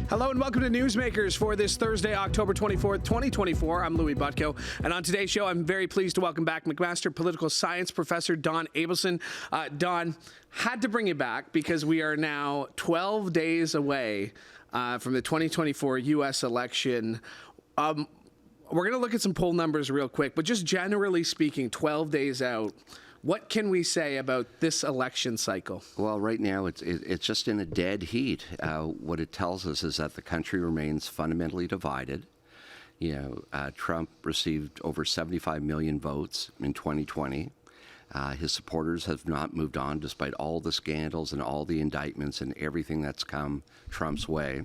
Hello and welcome to Newsmakers for this Thursday, October 24th, 2024. I'm Louie Butko, and on today's show, I'm very pleased to welcome back McMaster Political Science Professor Don Abelson. Don, had to bring you back because we are now 12 days away from the 2024 U.S. election. We're going to look at some poll numbers real quick, but just generally speaking, 12 days out, what can we say about this election cycle? Well, right now it's just in a dead heat. What it tells us is that the country remains fundamentally divided. Trump received over 75 million votes in 2020. His supporters have not moved on despite all the scandals and all the indictments and everything that's come Trump's way.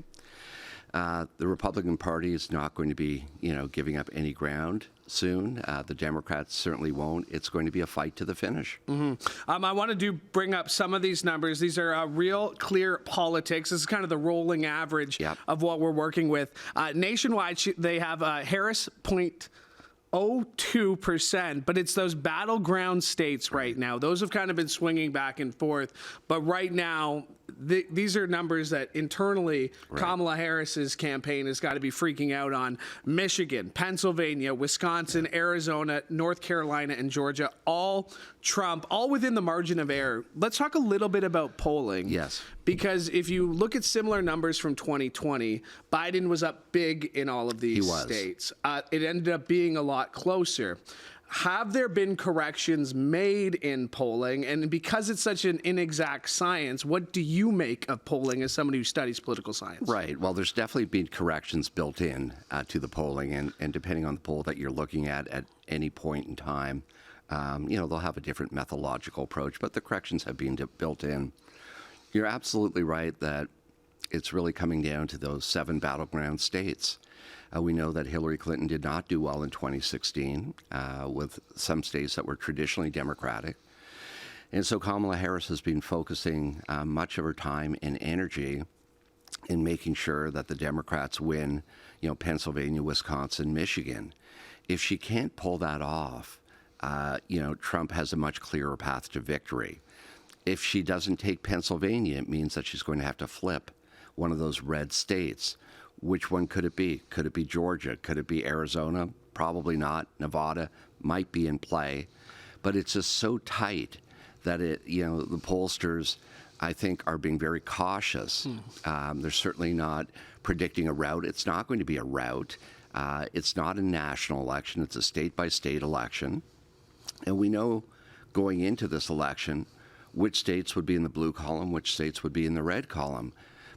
The Republican Party is not going to be, giving up any ground soon. The Democrats certainly won't. It's going to be a fight to the finish. I want to bring up some of these numbers. These are real clear politics. This is kind of the rolling average of what we're working with. Nationwide, they have Harris 0.02%, but it's those battleground states right now. Those have kind of been swinging back and forth. But right now, these are numbers that internally Kamala Harris's campaign has got to be freaking out on. Michigan, Pennsylvania, Wisconsin, Arizona, North Carolina, and Georgia, all Trump, all within the margin of error. Let's talk a little bit about polling. Yes. Because if you look at similar numbers from 2020, Biden was up big in all of these states. It ended up being a lot closer. Have there been corrections made in polling? And because it's such an inexact science, what do you make of polling as somebody who studies political science? Right. Well, there's definitely been corrections built in to the polling. And depending on the poll that you're looking at any point in time, they'll have a different methodological approach. But the corrections have been built in. You're absolutely right that it's really coming down to those 7 battleground states. We know that Hillary Clinton did not do well in 2016 with some states that were traditionally Democratic. And so Kamala Harris has been focusing much of her time and energy in making sure that the Democrats win, Pennsylvania, Wisconsin, Michigan. If she can't pull that off, Trump has a much clearer path to victory. If she doesn't take Pennsylvania, it means that she's going to have to flip one of those red states. Which one could it be? Could it be Georgia? Could it be Arizona? Probably not. Nevada might be in play. But it's just so tight that the pollsters, I think, are being very cautious. They're certainly not predicting a rout. It's not going to be a rout. It's not a national election. It's a state-by-state election. And we know going into this election which states would be in the blue column, which states would be in the red column.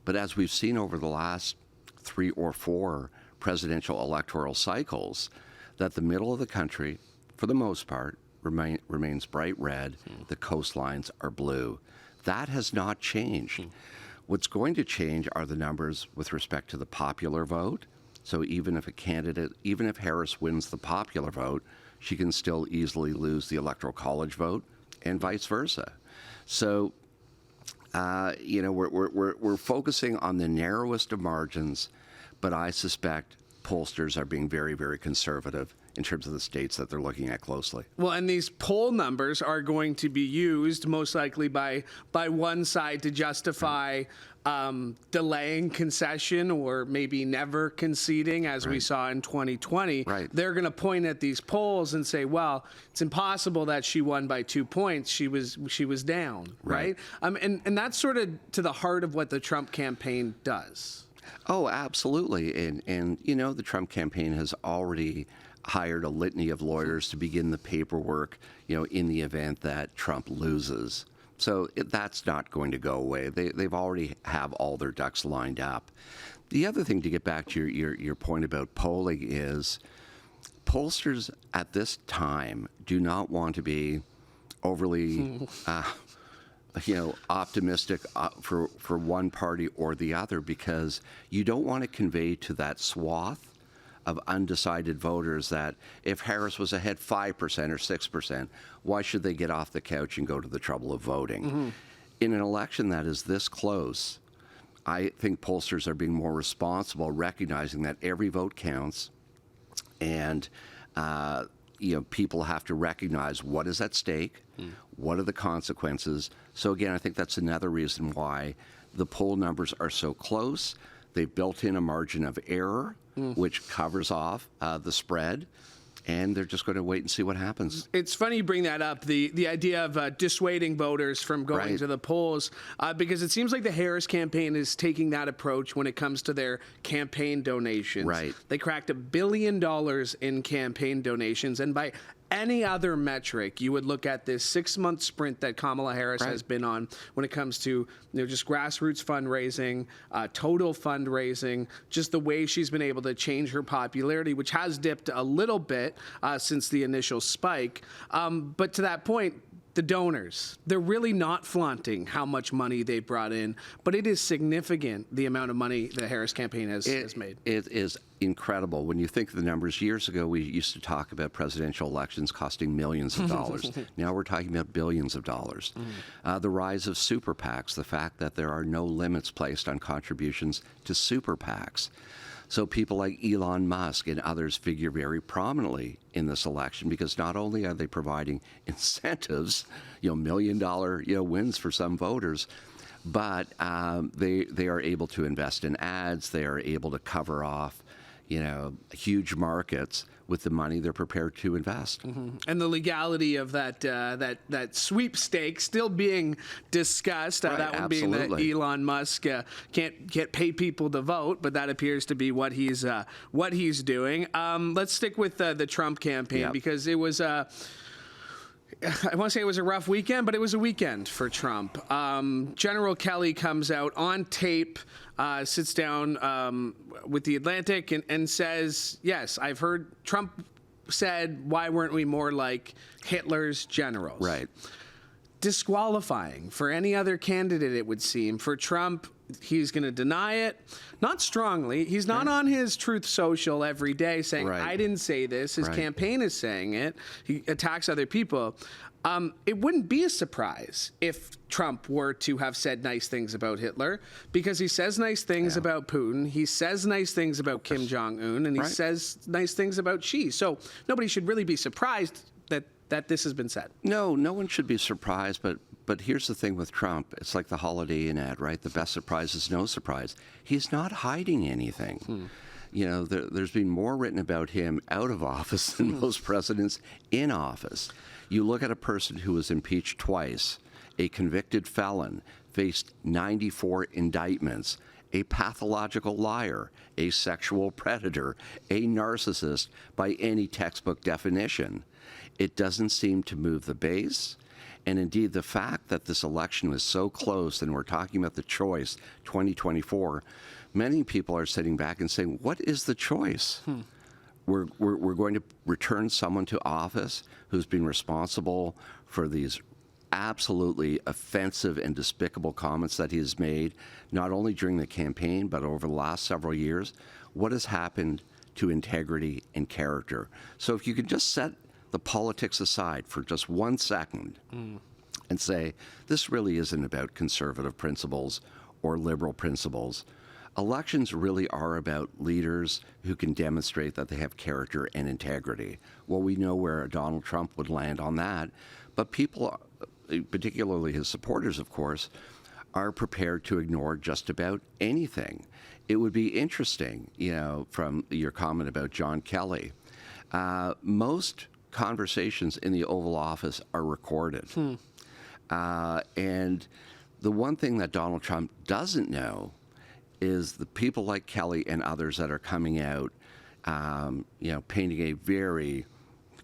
But as we've seen over the last 3 or 4 presidential electoral cycles, that the middle of the country, for the most part, remains bright red. The coastlines are blue. That has not changed. What's going to change are the numbers with respect to the popular vote. So even if Harris wins the popular vote, she can still easily lose the Electoral College vote, and vice versa. So we're focusing on the narrowest of margins, but I suspect pollsters are being very, very conservative in terms of the states that they're looking at closely. Well, and these poll numbers are going to be used most likely by one side to justify delaying concession or maybe never conceding, as we saw in 2020. They're going to point at these polls and say, well, it's impossible that she won by 2 points. She was down, right? And that's sort of to the heart of what the Trump campaign does. Oh, absolutely. And the Trump campaign has already hired a litany of lawyers to begin the paperwork, in the event that Trump loses. So that's not going to go away. They've already have all their ducks lined up. The other thing, to get back to your point about polling, is pollsters at this time do not want to be overly optimistic for one party or the other, because you don't want to convey to that swath of undecided voters that if Harris was ahead 5% or 6%, why should they get off the couch and go to the trouble of voting? In an election that is this close, I think pollsters are being more responsible, recognizing that every vote counts, and people have to recognize what is at stake, what are the consequences. So again, I think that's another reason why the poll numbers are so close. They've built in a margin of error, which covers off the spread. And they're just going to wait and see what happens. It's funny you bring that up, the idea of dissuading voters from going to the polls, because it seems like the Harris campaign is taking that approach when it comes to their campaign donations. Right. They cracked $1 billion in campaign donations, and by any other metric, you would look at this 6-month sprint that Kamala Harris has been on when it comes to just grassroots fundraising, total fundraising, just the way she's been able to change her popularity, which has dipped a little bit since the initial spike. But to that point, the donors, they're really not flaunting how much money they brought in, but it is significant, the amount of money the Harris campaign has made. It is incredible. When you think of the numbers, years ago, we used to talk about presidential elections costing millions of dollars. Now we're talking about billions of dollars. The rise of super PACs, the fact that there are no limits placed on contributions to super PACs. So people like Elon Musk and others figure very prominently in this election because not only are they providing incentives, $1 million wins for some voters, but they are able to invest in ads. They are able to cover off huge markets with the money they're prepared to invest. And the legality of that sweepstakes still being discussed. That one being that Elon Musk can't pay people to vote, but that appears to be what he's doing. Let's stick with the Trump campaign because it was. I want to say it was a rough weekend, but it was a weekend for Trump. General Kelly comes out on tape, sits down with The Atlantic and says, yes, I've heard Trump said, why weren't we more like Hitler's generals? Right. Disqualifying for any other candidate, it would seem. For Trump, he's going to deny it. Not strongly. He's not on his Truth Social every day saying, I didn't say this. His campaign is saying it. He attacks other people. It wouldn't be a surprise if Trump were to have said nice things about Hitler, because he says nice things about Putin. He says nice things about Kim Jong-un, and he says nice things about Xi. So nobody should really be surprised that this has been said. No one should be surprised, but here's the thing with Trump. It's like the Holiday Inn ad, right? The best surprise is no surprise. He's not hiding anything. There's been more written about him out of office than most presidents in office. You look at a person who was impeached twice, a convicted felon, faced 94 indictments, a pathological liar, a sexual predator, a narcissist by any textbook definition. It doesn't seem to move the base. And indeed, the fact that this election was so close, and we're talking about the choice, 2024, many people are sitting back and saying, what is the choice? We're going to return someone to office who's been responsible for these absolutely offensive and despicable comments that he has made, not only during the campaign, but over the last several years. What has happened to integrity and character? So if you could just set the politics aside for just 1 second and say, this really isn't about conservative principles or liberal principles. Elections really are about leaders who can demonstrate that they have character and integrity. Well, we know where Donald Trump would land on that, but people, particularly his supporters, of course, are prepared to ignore just about anything. It would be interesting, from your comment about John Kelly. Most conversations in the Oval Office are recorded. And the one thing that Donald Trump doesn't know is the people like Kelly and others that are coming out, painting a very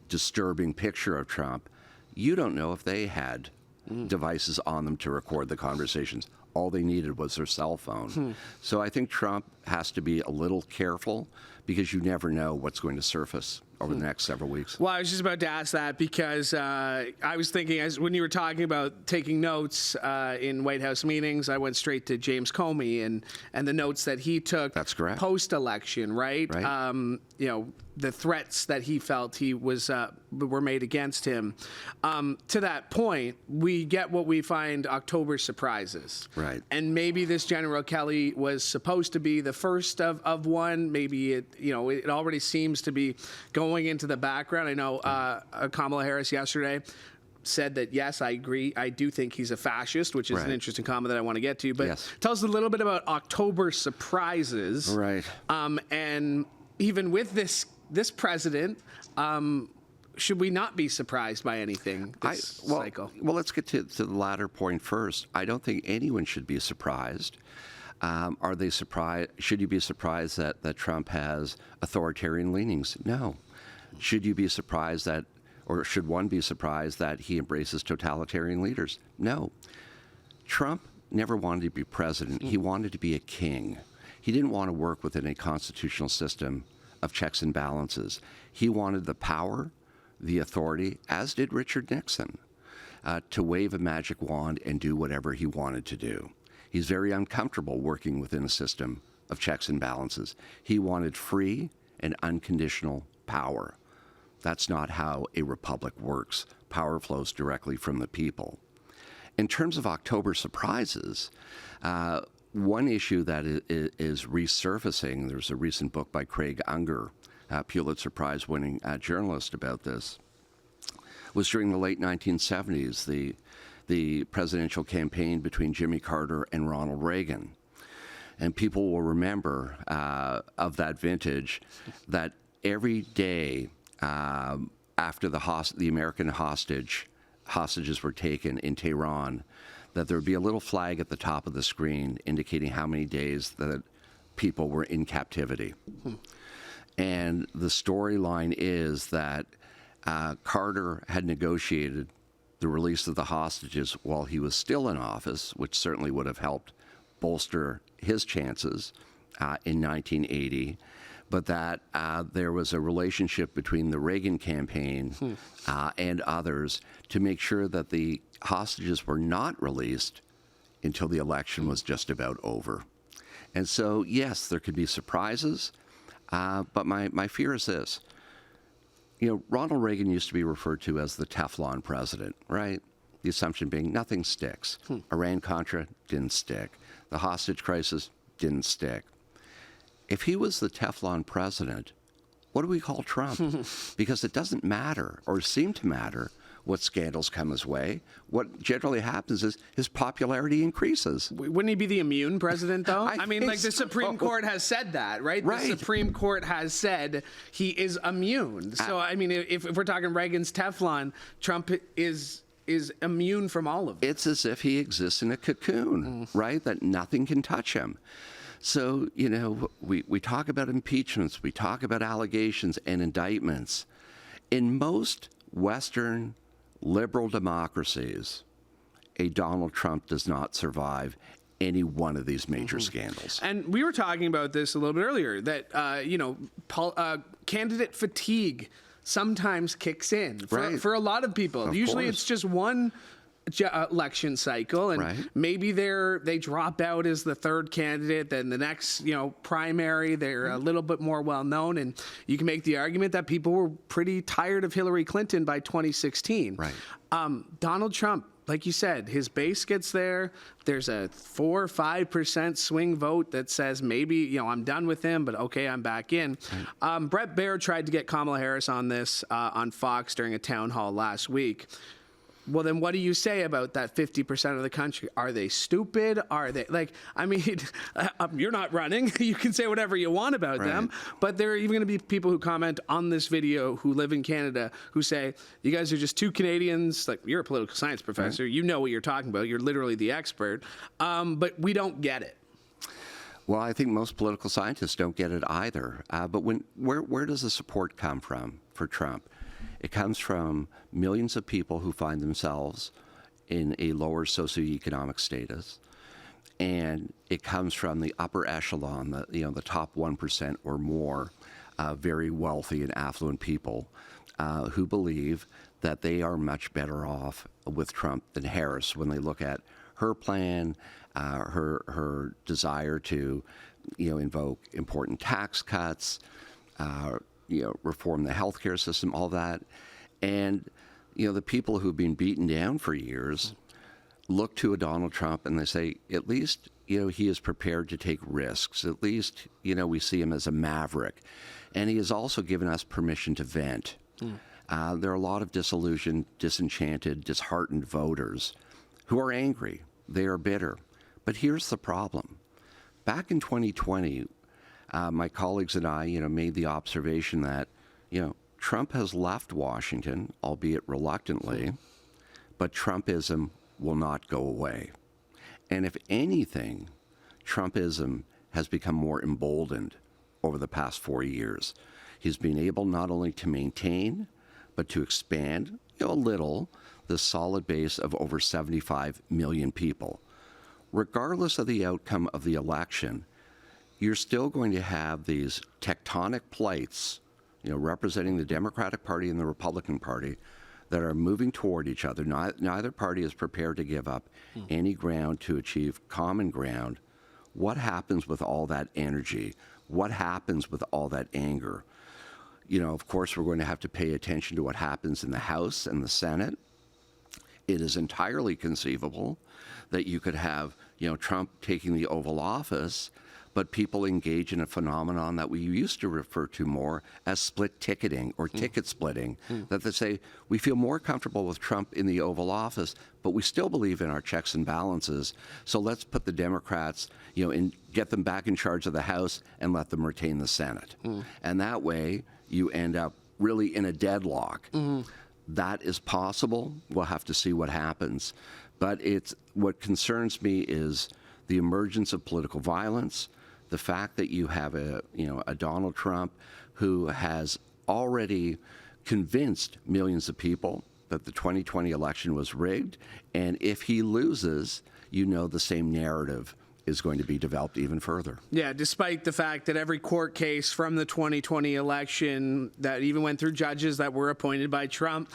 disturbing picture of Trump. You don't know if they had devices on them to record the conversations. All they needed was their cell phone. So I think Trump has to be a little careful because you never know what's going to surface over the next several weeks. Well, I was just about to ask that because I was thinking, when you were talking about taking notes in White House meetings, I went straight to James Comey and the notes that he took. That's correct. Post-election, right? The threats that he felt were made against him. To that point, we get what we find October surprises. Right. And maybe this General Kelly was supposed to be the first of one. Maybe it already seems to be going into the background. I know Kamala Harris yesterday said that, yes, I agree. I do think he's a fascist, which is an interesting comment that I want to get to. But tell us a little bit about October surprises. Right. And even with this president, should we not be surprised by anything this cycle? Well, let's get to the latter point first. I don't think anyone should be surprised. Are they surprised? Should you be surprised that Trump has authoritarian leanings? No. Should you be surprised that, or should one be surprised that he embraces totalitarian leaders? No. Trump never wanted to be president. He wanted to be a king. He didn't want to work within a constitutional system of checks and balances. He wanted the power, the authority, as did Richard Nixon, to wave a magic wand and do whatever he wanted to do. He's very uncomfortable working within a system of checks and balances. He wanted free and unconditional power. That's not how a republic works. Power flows directly from the people. In terms of October surprises, one issue that is resurfacing, there's a recent book by Craig Unger, Pulitzer Prize-winning journalist about this, was during the late 1970s, the presidential campaign between Jimmy Carter and Ronald Reagan. And people will remember of that vintage that every day after the American hostages were taken in Tehran, that there would be a little flag at the top of the screen indicating how many days that people were in captivity. And the storyline is that Carter had negotiated the release of the hostages while he was still in office, which certainly would have helped bolster his chances in 1980, but that there was a relationship between the Reagan campaign and others to make sure that the hostages were not released until the election was just about over. And so, yes, there could be surprises, but my fear is this. You know, Ronald Reagan used to be referred to as the Teflon president, right? The assumption being nothing sticks. Iran-Contra didn't stick. The hostage crisis didn't stick. If he was the Teflon president, what do we call Trump? Because it doesn't matter, or seem to matter, what scandals come his way. What generally happens is his popularity increases. Wouldn't he be the immune president, though? I mean, like the Supreme Court has said that, right? Right. The Supreme Court has said he is immune. So, I mean, if we're talking Reagan's Teflon, Trump is immune from all of it. It's as if he exists in a cocoon, right? That nothing can touch him. So, you know, we talk about impeachments, we talk about allegations and indictments. In most Western liberal democracies, a Donald Trump does not survive any one of these major scandals. And we were talking about this a little bit earlier, that, you know, candidate fatigue sometimes kicks in for a lot of people. Usually it's just one election cycle, and maybe they drop out as the third candidate. Then the next, you know, primary, they're a little bit more well known, and you can make the argument that people were pretty tired of Hillary Clinton by 2016. Donald Trump, like you said, his base gets there. There's a 4 or 5% swing vote that says maybe, you know, I'm done with him, but okay, I'm back in. Brett Baer tried to get Kamala Harris on this on Fox during a town hall last week. Well, then what do you say about that 50% of the country? Are they stupid? Are they, like, I mean, you're not running. You can say whatever you want about them. But there are even going to be people who comment on this video who live in Canada who say, you guys are just two Canadians. Like, you're a political science professor. You know what you're talking about. You're literally the expert. But we don't get it. Well, I think most political scientists don't get it either. But where does the support come from for Trump? It comes from millions of people who find themselves in a lower socioeconomic status, and it comes from the upper echelon, the top 1% or more, very wealthy and affluent people who believe that they are much better off with Trump than Harris when they look at her plan, her desire to, invoke important tax cuts. Reform the healthcare system, all that. And, the people who've been beaten down for years look to a Donald Trump and they say, at least, he is prepared to take risks. At least, we see him as a maverick. And he has also given us permission to vent. there are a lot of disillusioned, disenchanted, disheartened voters who are angry. They are bitter. But here's the problem. Back in 2020, my colleagues and I, made the observation that, Trump has left Washington, albeit reluctantly, but Trumpism will not go away. And if anything, Trumpism has become more emboldened over the past 4 years. He's been able not only to maintain, but to expand, a little, the solid base of over 75 million people. Regardless of the outcome of the election, you're still going to have these tectonic plates, representing the Democratic Party and the Republican Party, that are moving toward each other. Neither party is prepared to give up any ground to achieve common ground. What happens with all that energy? What happens with all that anger? Of course, we're going to have to pay attention to what happens in the House and the Senate. It is entirely conceivable that you could have, Trump taking the Oval Office, but people engage in a phenomenon that we used to refer to more as split ticketing or ticket splitting, that they say, we feel more comfortable with Trump in the Oval Office, but we still believe in our checks and balances, so let's put the Democrats, and get them back in charge of the House and let them retain the Senate. And that way, you end up really in a deadlock. That is possible. We'll have to see what happens. But what concerns me is the emergence of political violence, the fact that you have a Donald Trump who has already convinced millions of people that the 2020 election was rigged, and if he loses, the same narrative is going to be developed even further. Yeah, despite the fact that every court case from the 2020 election that even went through judges that were appointed by Trump,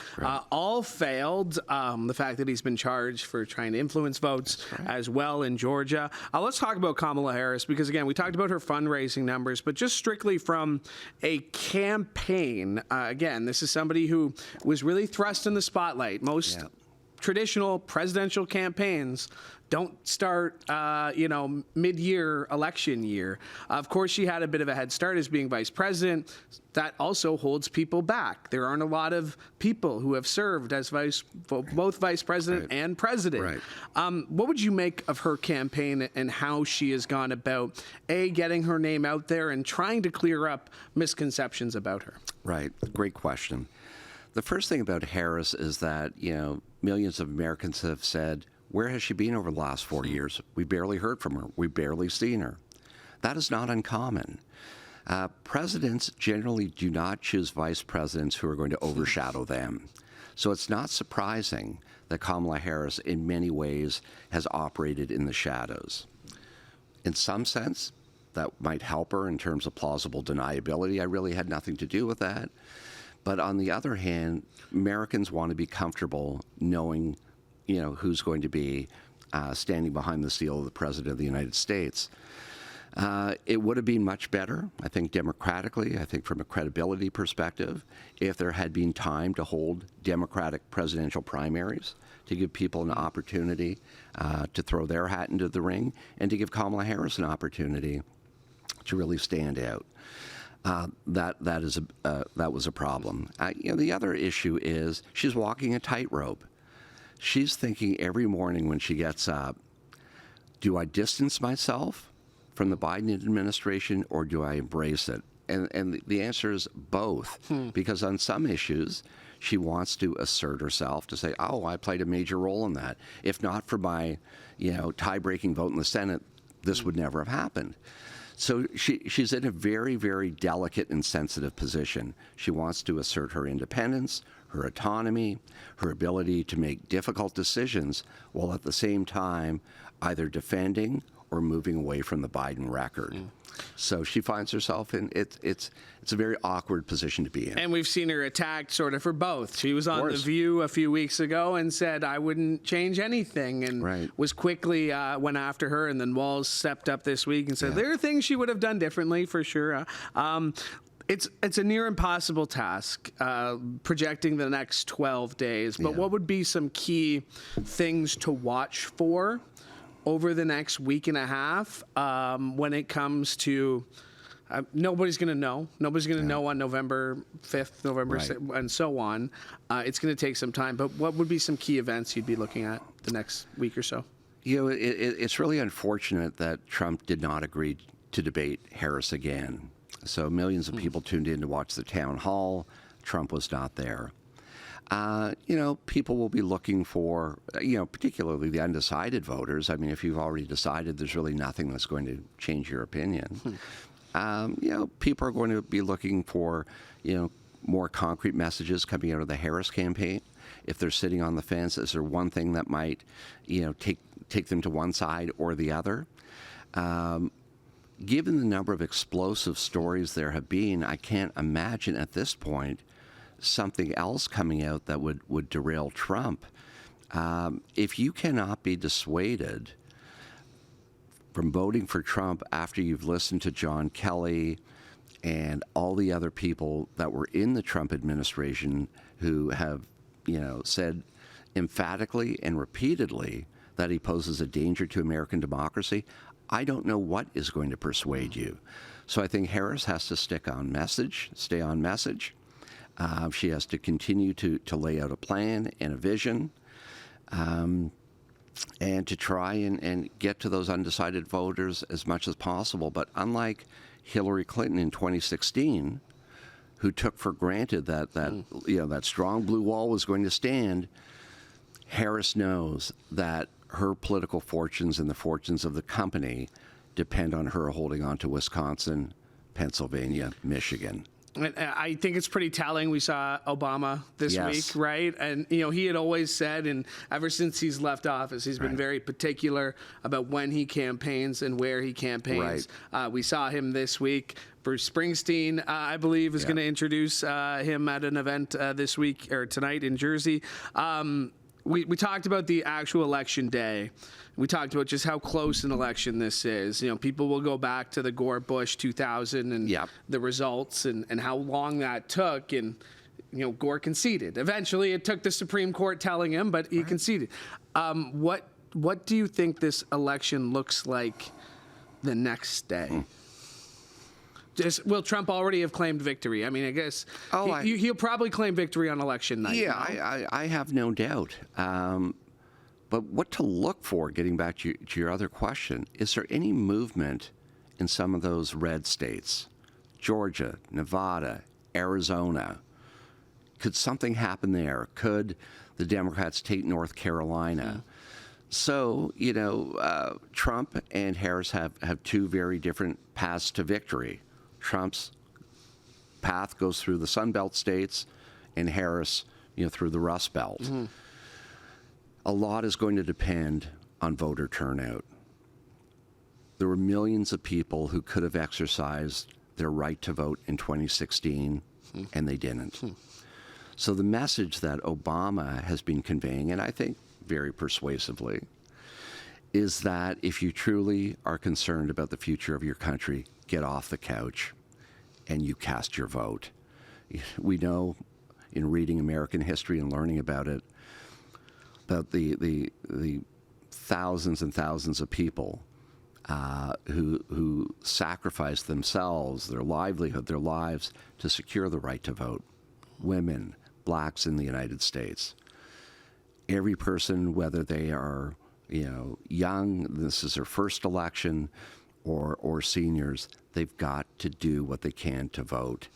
all failed. The fact that he's been charged for trying to influence votes as well in Georgia. Let's talk about Kamala Harris, because again, we talked about her fundraising numbers, but just strictly from a campaign, again, this is somebody who was really thrust in the spotlight. Most traditional presidential campaigns don't start, mid-year election year. Of course, she had a bit of a head start as being vice president. That also holds people back. There aren't a lot of people who have served as both vice president and president. What would you make of her campaign and how she has gone about, getting her name out there and trying to clear up misconceptions about her? Right. Great question. The first thing about Harris is that, millions of Americans have said, where has she been over the last 4 years? We barely heard from her. We've barely seen her. That is not uncommon. Presidents generally do not choose vice presidents who are going to overshadow them. So it's not surprising that Kamala Harris, in many ways, has operated in the shadows. In some sense, that might help her in terms of plausible deniability. I really had nothing to do with that. But on the other hand, Americans want to be comfortable knowing who's going to be standing behind the seal of the President of the United States. It would have been much better, I think, democratically, I think from a credibility perspective, if there had been time to hold Democratic presidential primaries, to give people an opportunity to throw their hat into the ring, and to give Kamala Harris an opportunity to really stand out. That was a problem. The other issue is she's walking a tightrope. She's thinking every morning when she gets up, do I distance myself from the Biden administration or do I embrace it? And the answer is both, because on some issues, she wants to assert herself to say, oh, I played a major role in that. If not for my, tie-breaking vote in the Senate, this would never have happened. So she's in a very, very delicate and sensitive position. She wants to assert her independence, her autonomy, her ability to make difficult decisions, while at the same time either defending or moving away from the Biden record. So she finds herself in it's a very awkward position to be in. And we've seen her attacked sort of for both. She was on The View a few weeks ago and said, I wouldn't change anything, and was quickly went after her. And then Walz stepped up this week and said there are things she would have done differently for sure. It's a near impossible task, projecting the next 12 days. But what would be some key things to watch for over the next week and a half when it comes to nobody's going to know. Nobody's going to know on November 5th, November 6th, and so on. It's going to take some time. But what would be some key events you'd be looking at the next week or so? You know, it's really unfortunate that Trump did not agree to debate Harris again. So millions of people tuned in to watch the town hall. Trump was not there. You know, people will be looking for, you know, particularly the undecided voters. I mean, if you've already decided, there's really nothing that's going to change your opinion. You know, people are going to be looking for, you know, more concrete messages coming out of the Harris campaign. If they're sitting on the fence, is there one thing that might, you know, take them to one side or the other? Given the number of explosive stories there have been, I can't imagine at this point something else coming out that would derail Trump. If you cannot be dissuaded from voting for Trump after you've listened to John Kelly and all the other people that were in the Trump administration who have, you know, said emphatically and repeatedly that he poses a danger to American democracy, I don't know what is going to persuade you. So I think Harris has to stay on message. She has to continue to lay out a plan and a vision, and to try and get to those undecided voters as much as possible. But unlike Hillary Clinton in 2016, who took for granted that you know, that strong blue wall was going to stand, Harris knows that her political fortunes and the fortunes of the company depend on her holding on to Wisconsin, Pennsylvania, Michigan. I think it's pretty telling. We saw Obama this week, right? And, you know, he had always said, and ever since he's left office, he's been very particular about when he campaigns and where he campaigns. We saw him this week. Bruce Springsteen, I believe, is going to introduce him at an event this week or tonight in Jersey. We talked about the actual election day. We talked about just how close an election this is. You know, people will go back to the Gore-Bush 2000 and the results and how long that took. And, you know, Gore conceded. Eventually, it took the Supreme Court telling him, but he conceded. What do you think this election looks like the next day? Will Trump already have claimed victory? I mean, I guess he'll probably claim victory on election night. Yeah, I have no doubt. But what to look for, getting back to your other question, is there any movement in some of those red states? Georgia, Nevada, Arizona. Could something happen there? Could the Democrats take North Carolina? So, you know, Trump and Harris have two very different paths to victory. Trump's path goes through the Sun Belt states, and Harris, you know, through the Rust Belt. A lot is going to depend on voter turnout. There were millions of people who could have exercised their right to vote in 2016, and they didn't. So the message that Obama has been conveying, and I think very persuasively, is that if you truly are concerned about the future of your country, get off the couch and you cast your vote. We know in reading American history and learning about it, about the thousands and thousands of people who sacrificed themselves, their livelihood, their lives to secure the right to vote. Women, blacks in the United States. Every person, whether they are, you know, young, this is their first election, or seniors, they've got to do what they can to vote,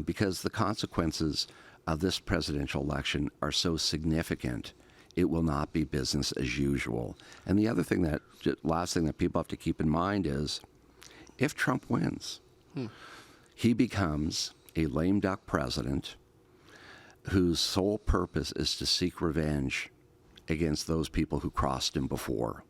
because the consequences of this presidential election are so significant. It will not be business as usual. And the other thing last thing that people have to keep in mind is, if Trump wins, he becomes a lame duck president whose sole purpose is to seek revenge against those people who crossed him before.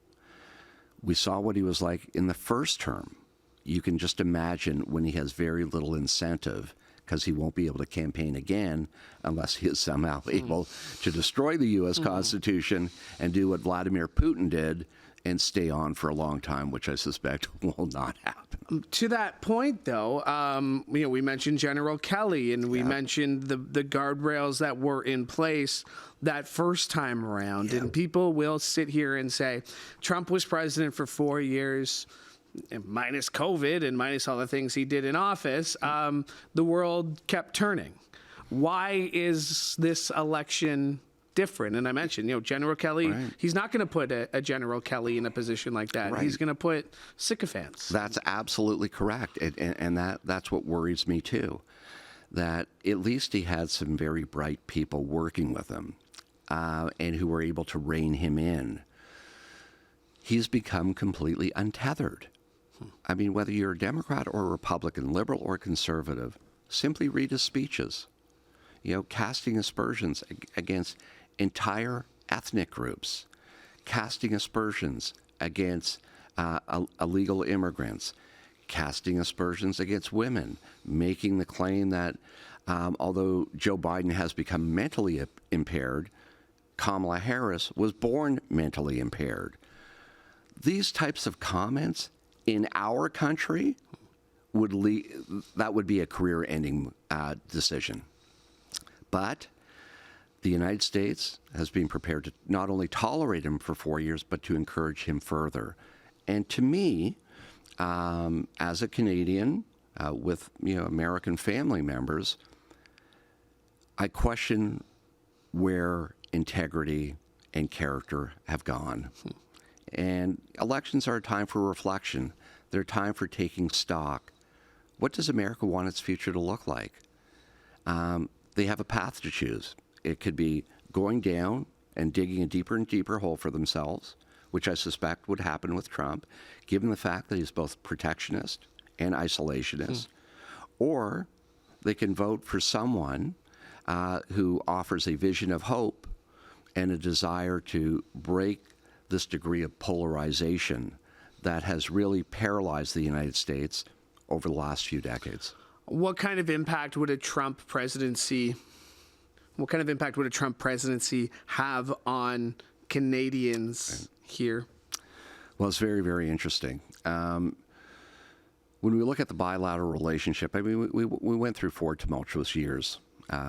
We saw what he was like in the first term. You can just imagine when he has very little incentive, because he won't be able to campaign again unless he is somehow able to destroy the U.S. Constitution and do what Vladimir Putin did and stay on for a long time, which I suspect will not happen. To that point, though, you know, we mentioned General Kelly, and we mentioned the guardrails that were in place that first time around. And people will sit here and say, Trump was president for 4 years. minus COVID and minus all the things he did in office, the world kept turning. Why is this election different? And I mentioned, General Kelly, he's not going to put a General Kelly in a position like that. He's going to put sycophants. That's absolutely correct. And that's what worries me too, that at least he had some very bright people working with him and who were able to rein him in. He's become completely untethered. I mean, whether you're a Democrat or a Republican, liberal or conservative, simply read his speeches, casting aspersions against entire ethnic groups, casting aspersions against illegal immigrants, casting aspersions against women, making the claim that although Joe Biden has become mentally impaired, Kamala Harris was born mentally impaired. These types of comments in our country would be a career-ending decision. But the United States has been prepared to not only tolerate him for 4 years, but to encourage him further. And to me, as a Canadian with American family members, I question where integrity and character have gone. And elections are a time for reflection. They're a time for taking stock. What does America want its future to look like? They have a path to choose. It could be going down and digging a deeper and deeper hole for themselves, which I suspect would happen with Trump, given the fact that he's both protectionist and isolationist. Or they can vote for someone who offers a vision of hope and a desire to break this degree of polarization that has really paralyzed the United States over the last few decades. What kind of impact would a Trump presidency have on Canadians here? Well, it's very, very interesting. When we look at the bilateral relationship, I mean, we went through 4 tumultuous years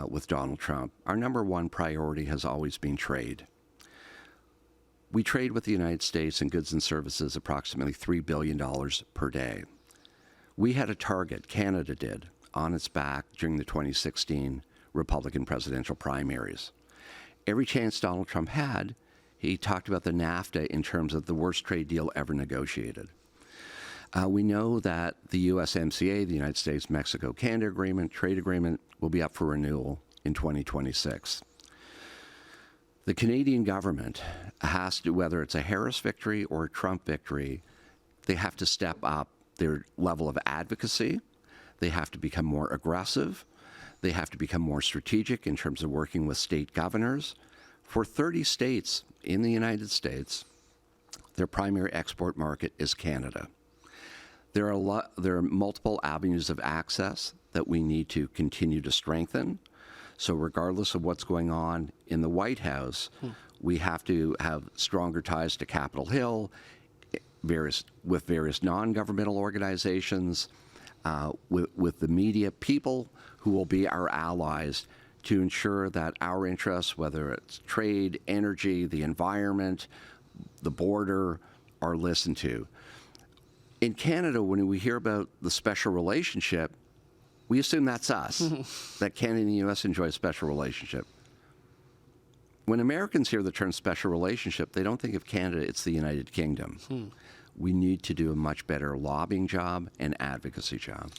with Donald Trump. Our number one priority has always been trade. We trade with the United States in goods and services approximately $3 billion per day. We had a target, Canada did, on its back during the 2016 Republican presidential primaries. Every chance Donald Trump had, he talked about the NAFTA in terms of the worst trade deal ever negotiated. We know that the USMCA, the United States-Mexico-Canada trade agreement, will be up for renewal in 2026. The Canadian government has to, whether it's a Harris victory or a Trump victory, they have to step up their level of advocacy. They have to become more aggressive. They have to become more strategic in terms of working with state governors. For 30 states in the United States, their primary export market is Canada. There are multiple avenues of access that we need to continue to strengthen. So regardless of what's going on in the White House, we have to have stronger ties to Capitol Hill, with various non-governmental organizations, with the media, people who will be our allies to ensure that our interests, whether it's trade, energy, the environment, the border, are listened to. In Canada, when we hear about the special relationship, we assume that's us, that Canada and the U.S. enjoy a special relationship. When Americans hear the term special relationship, they don't think of Canada, it's the United Kingdom. We need to do a much better lobbying job and advocacy job.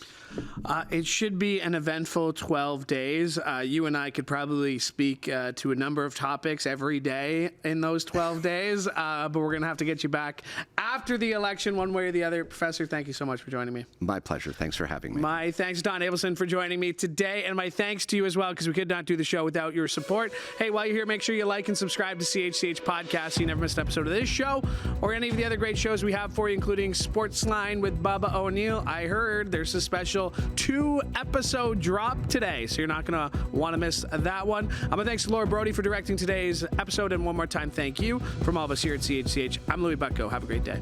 It should be an eventful 12 days. You and I could probably speak to a number of topics every day in those 12 days, but we're going to have to get you back after the election one way or the other. Professor, thank you so much for joining me. My pleasure. Thanks for having me. My thanks, Don Abelson, for joining me today, and my thanks to you as well, because we could not do the show without your support. Hey, while you're here, make sure you like and subscribe to CHCH Podcast so you never miss an episode of this show or any of the other great shows we have for you, including Sportsline with Bubba O'Neill. I heard there's a special 2-episode drop today, so you're not going to want to miss that one. Thanks to Laura Brody for directing today's episode, and one more time, thank you from all of us here at CHCH. I'm Louie Butko. Have a great day.